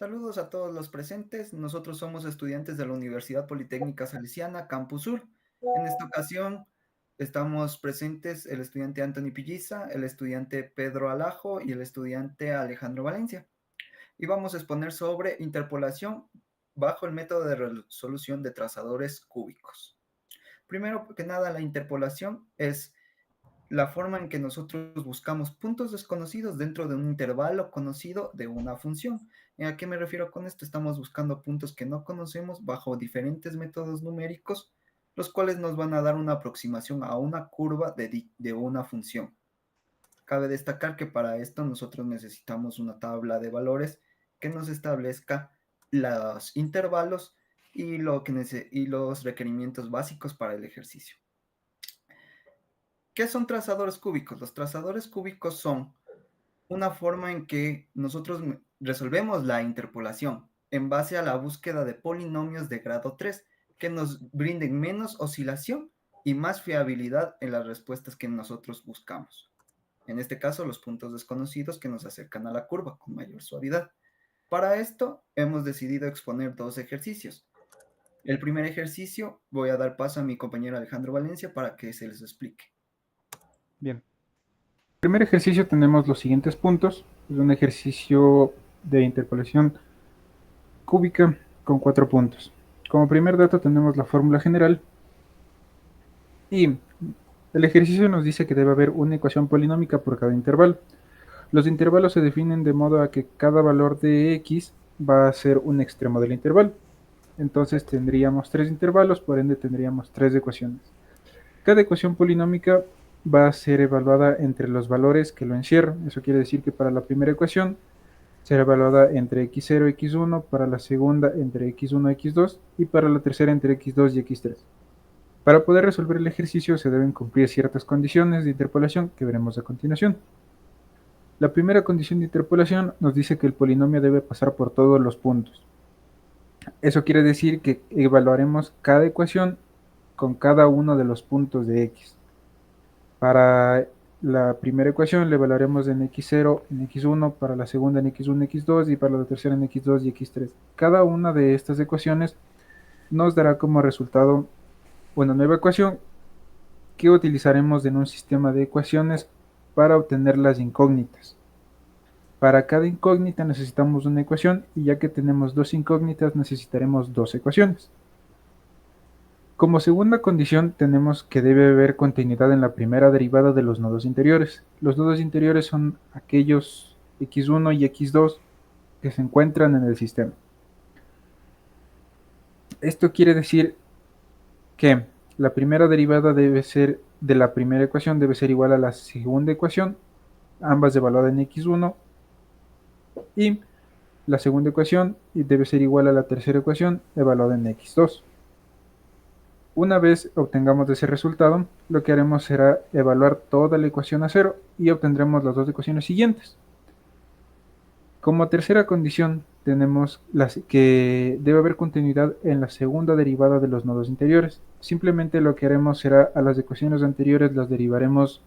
Saludos a todos los presentes. Nosotros somos estudiantes de la Universidad Politécnica Salesiana, Campus Sur. En esta ocasión estamos presentes el estudiante Anthony Pilliza, el estudiante Pedro Alajo y el estudiante Alejandro Valencia. Y vamos a exponer sobre interpolación bajo el método de resolución de trazadores cúbicos. Primero que nada, la interpolación es la forma en que nosotros buscamos puntos desconocidos dentro de un intervalo conocido de una función. ¿A qué me refiero con esto? Estamos buscando puntos que no conocemos bajo diferentes métodos numéricos, los cuales nos van a dar una aproximación a una curva de una función. Cabe destacar que para esto nosotros necesitamos una tabla de valores que nos establezca los intervalos y los requerimientos básicos para el ejercicio. ¿Qué son trazadores cúbicos? Los trazadores cúbicos son una forma en que nosotros resolvemos la interpolación en base a la búsqueda de polinomios de grado 3 que nos brinden menos oscilación y más fiabilidad en las respuestas que nosotros buscamos. En este caso, los puntos desconocidos que nos acercan a la curva con mayor suavidad. Para esto, hemos decidido exponer dos ejercicios. El primer ejercicio voy a dar paso a mi compañero Alejandro Valencia para que se les explique. Bien. En el primer ejercicio tenemos los siguientes puntos. Es un ejercicio de interpolación cúbica con 4 puntos. Como primer dato tenemos la fórmula general y el ejercicio nos dice que debe haber una ecuación polinómica por cada intervalo. Los intervalos se definen de modo a que cada valor de x va a ser un extremo del intervalo. Entonces tendríamos 3 intervalos, por ende tendríamos 3 ecuaciones. Cada ecuación polinómica va a ser evaluada entre los valores que lo encierran. Eso quiere decir que para la primera ecuación será evaluada entre x0 y x1, para la segunda entre x1 y x2 y para la tercera entre x2 y x3. Para poder resolver el ejercicio se deben cumplir ciertas condiciones de interpolación que veremos a continuación. La primera condición de interpolación nos dice que el polinomio debe pasar por todos los puntos. Eso quiere decir que evaluaremos cada ecuación con cada uno de los puntos de x. Para la primera ecuación le evaluaremos en x0, en x1, para la segunda en x1, x2 y para la tercera en x2 y x3. Cada una de estas ecuaciones nos dará como resultado una nueva ecuación que utilizaremos en un sistema de ecuaciones para obtener las incógnitas. Para cada incógnita necesitamos una ecuación y ya que tenemos dos incógnitas necesitaremos dos ecuaciones. Como segunda condición tenemos que debe haber continuidad en la primera derivada de los nodos interiores. Los nodos interiores son aquellos x1 y x2 que se encuentran en el sistema. Esto quiere decir que la primera derivada debe ser de la primera ecuación debe ser igual a la segunda ecuación, ambas evaluadas en x1, y la segunda ecuación debe ser igual a la tercera ecuación evaluada en x2. Una vez obtengamos ese resultado, lo que haremos será evaluar toda la ecuación a cero y obtendremos las dos ecuaciones siguientes. Como tercera condición, tenemos que debe haber continuidad en la segunda derivada de los nodos interiores. Simplemente lo que haremos será a las ecuaciones anteriores las derivaremos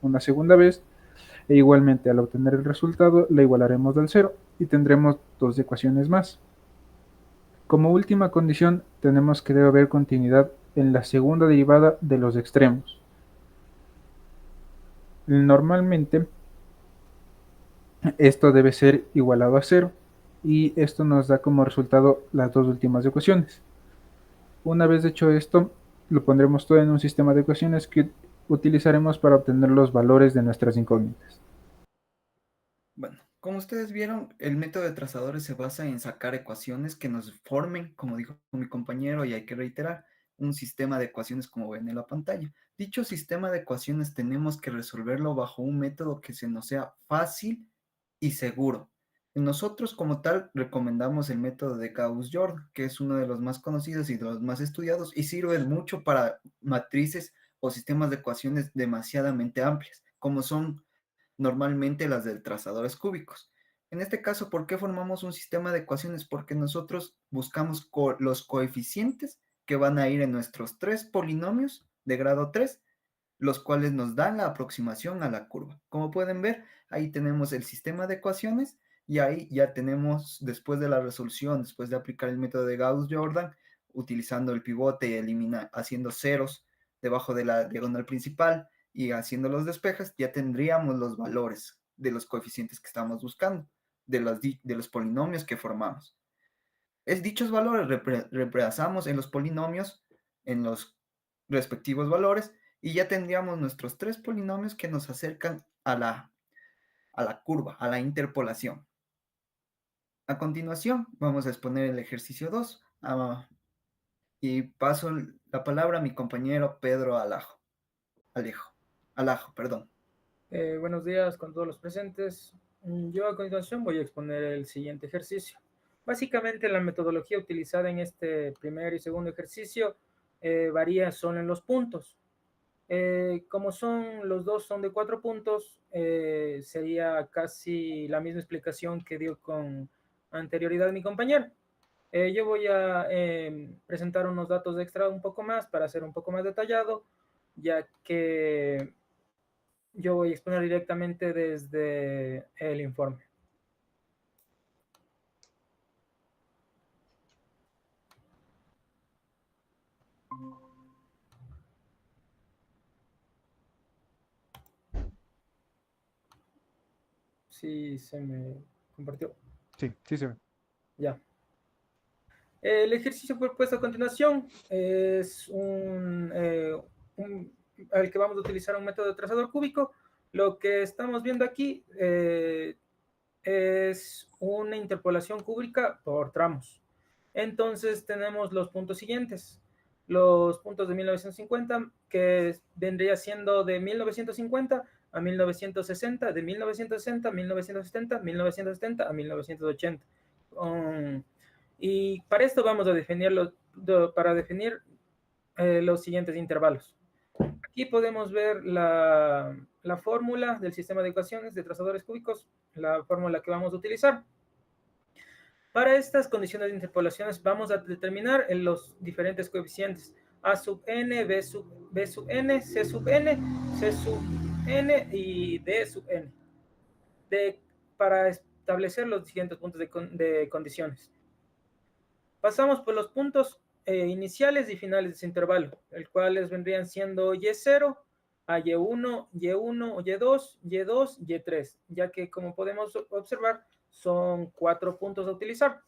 una segunda vez e igualmente al obtener el resultado la igualaremos al cero y tendremos dos ecuaciones más. Como última condición, tenemos que debe haber continuidad en la segunda derivada de los extremos. Normalmente, esto debe ser igualado a cero y esto nos da como resultado las dos últimas ecuaciones. Una vez hecho esto, lo pondremos todo en un sistema de ecuaciones que utilizaremos para obtener los valores de nuestras incógnitas. Bueno, como ustedes vieron, el método de trazadores se basa en sacar ecuaciones que nos formen, como dijo mi compañero, y hay que reiterar, un sistema de ecuaciones como ven en la pantalla. Dicho sistema de ecuaciones tenemos que resolverlo bajo un método que se nos sea fácil y seguro. Nosotros como tal recomendamos el método de Gauss-Jordan, que es uno de los más conocidos y de los más estudiados y sirve mucho para matrices o sistemas de ecuaciones demasiadamente amplias, como son normalmente las de trazadores cúbicos. En este caso, ¿por qué formamos un sistema de ecuaciones? Porque nosotros buscamos los coeficientes que van a ir en nuestros tres polinomios de grado 3, los cuales nos dan la aproximación a la curva. Como pueden ver, ahí tenemos el sistema de ecuaciones Y ahí ya tenemos, después de la resolución, después de aplicar el método de Gauss-Jordan, utilizando el pivote y haciendo ceros debajo de la diagonal principal y haciendo los despejes, ya tendríamos los valores de los coeficientes que estamos buscando, de los polinomios que formamos. Dichos valores reemplazamos en los polinomios, en los respectivos valores, y ya tendríamos nuestros tres polinomios que nos acercan a la curva, a la interpolación. A continuación, vamos a exponer el ejercicio 2 y paso la palabra a mi compañero Pedro Alejo, perdón. Buenos días con todos los presentes. Yo a continuación voy a exponer el siguiente ejercicio. Básicamente la metodología utilizada en este primer y segundo ejercicio varía solo en los puntos. Como los dos son de 4 puntos, sería casi la misma explicación que dio con anterioridad mi compañero. Yo voy a presentar unos datos extra un poco más para ser un poco más detallado, ya que yo voy a exponer directamente desde el informe. Sí, se me compartió. Sí, sí se ve. Ya. El ejercicio propuesto a continuación es al que vamos a utilizar un método de trazador cúbico. Lo que estamos viendo aquí es una interpolación cúbica por tramos. Entonces tenemos los puntos siguientes. Los puntos de 1950, que vendría siendo de 1950 a 1960, de 1960 a 1970, 1970 a 1980. Y para esto vamos a definir los siguientes intervalos. Aquí podemos ver la fórmula del sistema de ecuaciones de trazadores cúbicos, la fórmula que vamos a utilizar. Para estas condiciones de interpolaciones vamos a determinar los diferentes coeficientes a sub n, b sub n, c sub n, c sub n y d sub n, para establecer los siguientes puntos de condiciones. Pasamos por los puntos iniciales y finales de ese intervalo, el cuales vendrían siendo Y0 a Y1, Y1, Y2, Y2, Y3, ya que como podemos observar son 4 puntos a utilizar.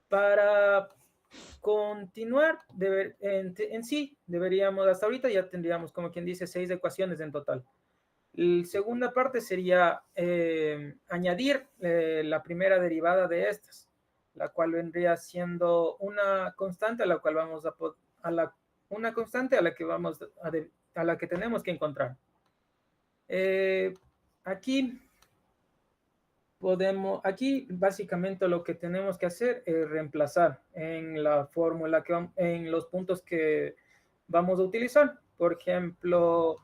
Para continuar, en sí, deberíamos, hasta ahorita ya tendríamos, como quien dice, 6 ecuaciones en total. La segunda parte sería añadir la primera derivada de estas, la cual vendría siendo una constante a la cual vamos una constante a la que a la que tenemos que encontrar. Aquí básicamente lo que tenemos que hacer es reemplazar en la fórmula en los puntos que vamos a utilizar. Por ejemplo,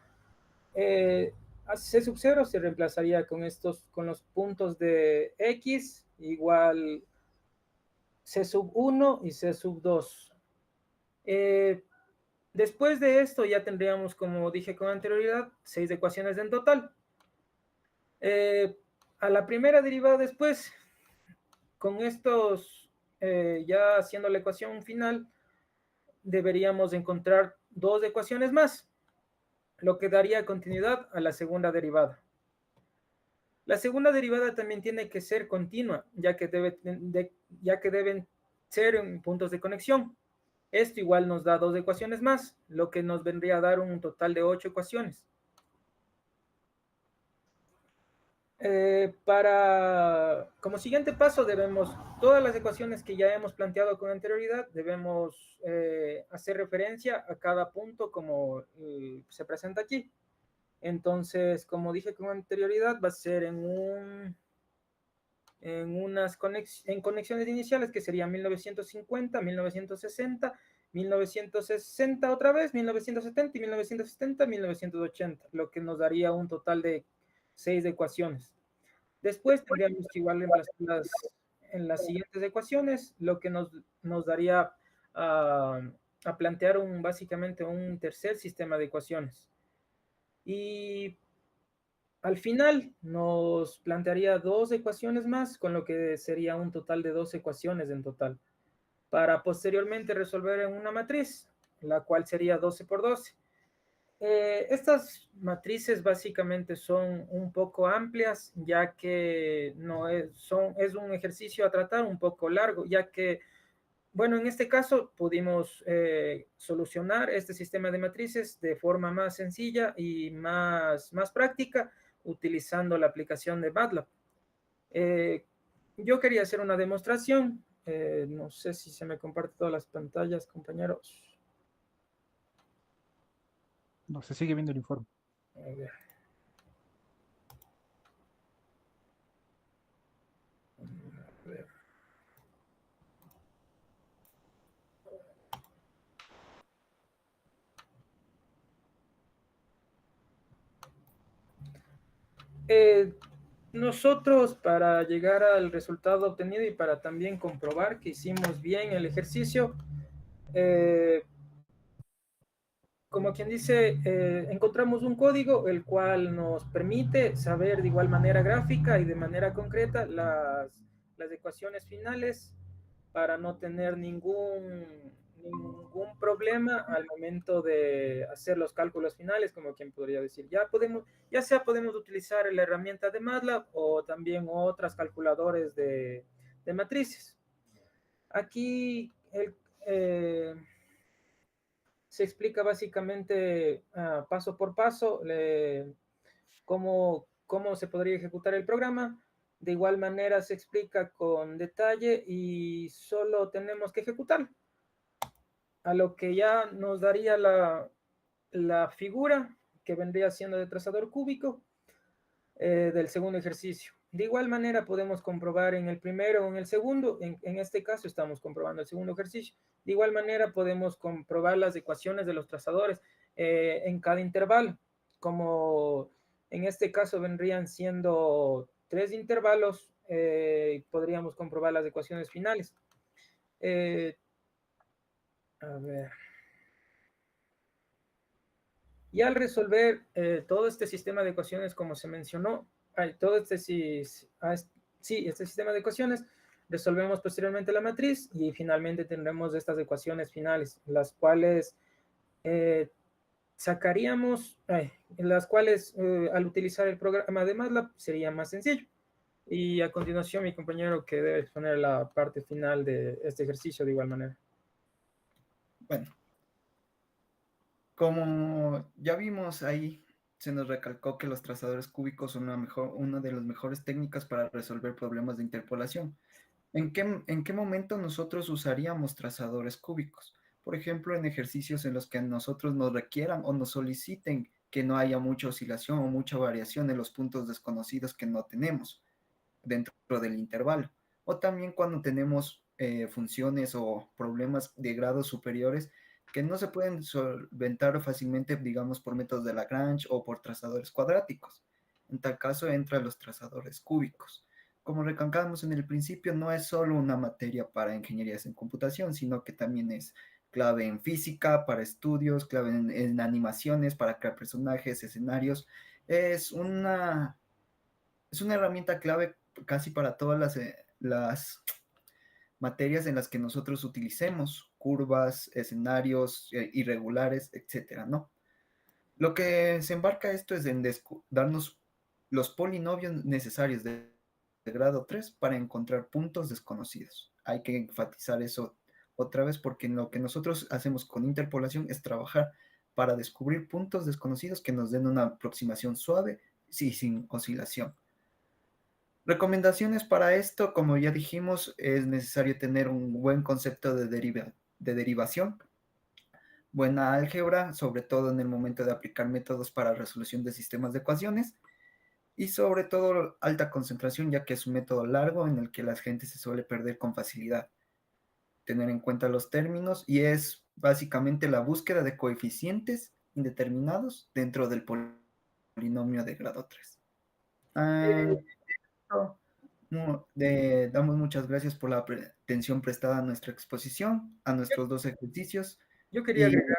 C sub 0 se reemplazaría con los puntos de X igual C sub 1 y C sub 2. Después de esto ya tendríamos, como dije con anterioridad, 6 ecuaciones en total. A la primera derivada después, con estos, ya haciendo la ecuación final, deberíamos encontrar 2 ecuaciones más, lo que daría continuidad a la segunda derivada. La segunda derivada también tiene que ser continua, ya que deben ser en puntos de conexión. Esto igual nos da 2 ecuaciones más, lo que nos vendría a dar un total de 8 ecuaciones. Como siguiente paso debemos, todas las ecuaciones que ya hemos planteado con anterioridad, debemos hacer referencia a cada punto como se presenta aquí. Entonces, como dije con anterioridad, va a ser en conexiones iniciales que serían 1950, 1960, 1960 otra vez, 1970 y 1970, 1980, lo que nos daría un total de 6 ecuaciones. Después tendríamos que igual reemplazarlas en las siguientes ecuaciones, lo que nos daría a plantear básicamente un tercer sistema de ecuaciones. Y al final nos plantearía dos ecuaciones más, con lo que sería un total de 2 ecuaciones en total, para posteriormente resolver en una matriz, la cual sería 12 por 12. Estas matrices básicamente son un poco amplias, ya que no es un ejercicio a tratar un poco largo, ya que, bueno, en este caso pudimos solucionar este sistema de matrices de forma más sencilla y más práctica utilizando la aplicación de MATLAB. Yo quería hacer una demostración. No sé si se me comparten todas las pantallas, compañeros. No, se sigue viendo el informe. A ver. A ver. Nosotros, para llegar al resultado obtenido y para también comprobar que hicimos bien el ejercicio, como quien dice, encontramos un código el cual nos permite saber de igual manera gráfica y de manera concreta las ecuaciones finales para no tener ningún problema al momento de hacer los cálculos finales, como quien podría decir. Ya sea podemos utilizar la herramienta de MATLAB o también otras calculadores de matrices. Aquí se explica básicamente paso por paso cómo se podría ejecutar el programa. De igual manera se explica con detalle y solo tenemos que ejecutarlo. A lo que ya nos daría la figura que vendría siendo de trazador cúbico del segundo ejercicio. De igual manera podemos comprobar en el primero o en el segundo, en este caso estamos comprobando el segundo ejercicio. De igual manera podemos comprobar las ecuaciones de los trazadores en cada intervalo, como en este caso vendrían siendo 3 intervalos, podríamos comprobar las ecuaciones finales. A ver. Y al resolver todo este sistema de ecuaciones, como se mencionó, todo este sistema de ecuaciones, resolvemos posteriormente la matriz y finalmente tendremos estas ecuaciones finales, las cuales sacaríamos, las cuales al utilizar el programa de MATLAB sería más sencillo. Y a continuación mi compañero que debe exponer la parte final de este ejercicio de igual manera. Bueno, como ya vimos ahí, se nos recalcó que los trazadores cúbicos son una de las mejores técnicas para resolver problemas de interpolación. ¿En qué momento nosotros usaríamos trazadores cúbicos? Por ejemplo, en ejercicios en los que a nosotros nos requieran o nos soliciten que no haya mucha oscilación o mucha variación en los puntos desconocidos que no tenemos dentro del intervalo. O también cuando tenemos funciones o problemas de grados superiores que no se pueden solventar fácilmente, digamos, por métodos de Lagrange o por trazadores cuadráticos. En tal caso entran los trazadores cúbicos. Como recalcamos en el principio, no es solo una materia para ingenierías en computación, sino que también es clave en física, para estudios, clave en animaciones, para crear personajes, escenarios. Es una herramienta clave casi para todas las materias en las que nosotros utilicemos, curvas, escenarios irregulares, etcétera, ¿no? Lo que se embarca esto es en darnos los polinomios necesarios de grado 3 para encontrar puntos desconocidos. Hay que enfatizar eso otra vez porque lo que nosotros hacemos con interpolación es trabajar para descubrir puntos desconocidos que nos den una aproximación suave y sin oscilación. Recomendaciones para esto, como ya dijimos, es necesario tener un buen concepto de derivación, buena álgebra, sobre todo en el momento de aplicar métodos para resolución de sistemas de ecuaciones, y sobre todo alta concentración, ya que es un método largo en el que la gente se suele perder con facilidad. Tener en cuenta los términos y es básicamente la búsqueda de coeficientes indeterminados dentro del polinomio de grado 3. Damos muchas gracias por la atención prestada a nuestra exposición, a nuestros dos ejercicios. Yo quería Y agregar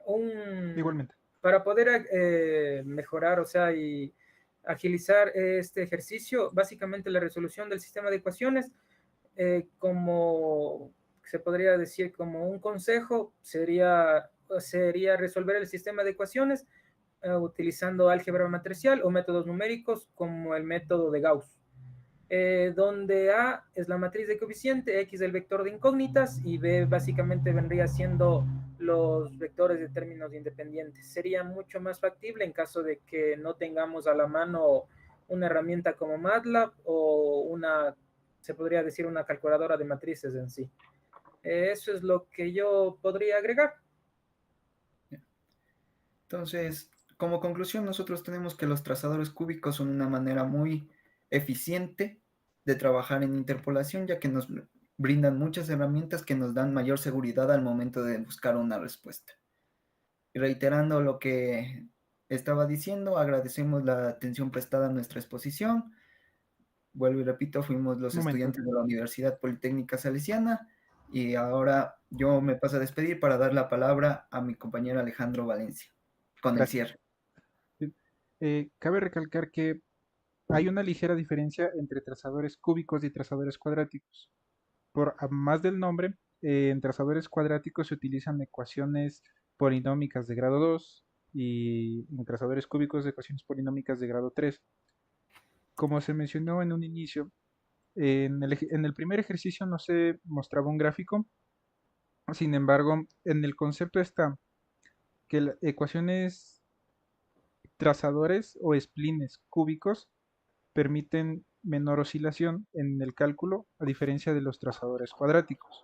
un Igualmente. Para poder mejorar, o sea, y agilizar este ejercicio, básicamente la resolución del sistema de ecuaciones, como se podría decir como un consejo, sería resolver el sistema de ecuaciones utilizando álgebra matricial o métodos numéricos como el método de Gauss, donde A es la matriz de coeficiente, X el vector de incógnitas y B básicamente vendría siendo los vectores de términos independientes. Sería mucho más factible en caso de que no tengamos a la mano una herramienta como MATLAB o una, se podría decir, una calculadora de matrices en sí. Eso es lo que yo podría agregar. Entonces, como conclusión, nosotros tenemos que los trazadores cúbicos son una manera muy eficiente de trabajar en interpolación, ya que nos brindan muchas herramientas que nos dan mayor seguridad al momento de buscar una respuesta. Y reiterando lo que estaba diciendo, agradecemos la atención prestada a nuestra exposición. Vuelvo y repito, fuimos los Un momento. estudiantes de la Universidad Politécnica Salesiana y ahora yo me paso a despedir para dar la palabra a mi compañero Alejandro Valencia con el Gracias. cierre. Cabe recalcar que hay una ligera diferencia entre trazadores cúbicos y trazadores cuadráticos. Por más del nombre, en trazadores cuadráticos se utilizan ecuaciones polinómicas de grado 2 y en trazadores cúbicos ecuaciones polinómicas de grado 3. Como se mencionó en un inicio, en el primer ejercicio no se mostraba un gráfico, sin embargo, en el concepto está que las ecuaciones trazadores o splines cúbicos permiten menor oscilación en el cálculo a diferencia de los trazadores cuadráticos.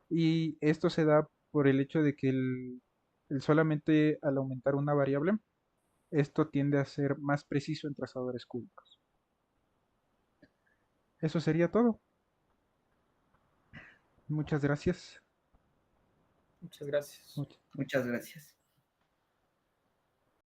Y esto se da por el hecho de que el solamente al aumentar una variable, esto tiende a ser más preciso en trazadores cúbicos. Eso sería todo. Muchas gracias. Muchas gracias. Muchas gracias.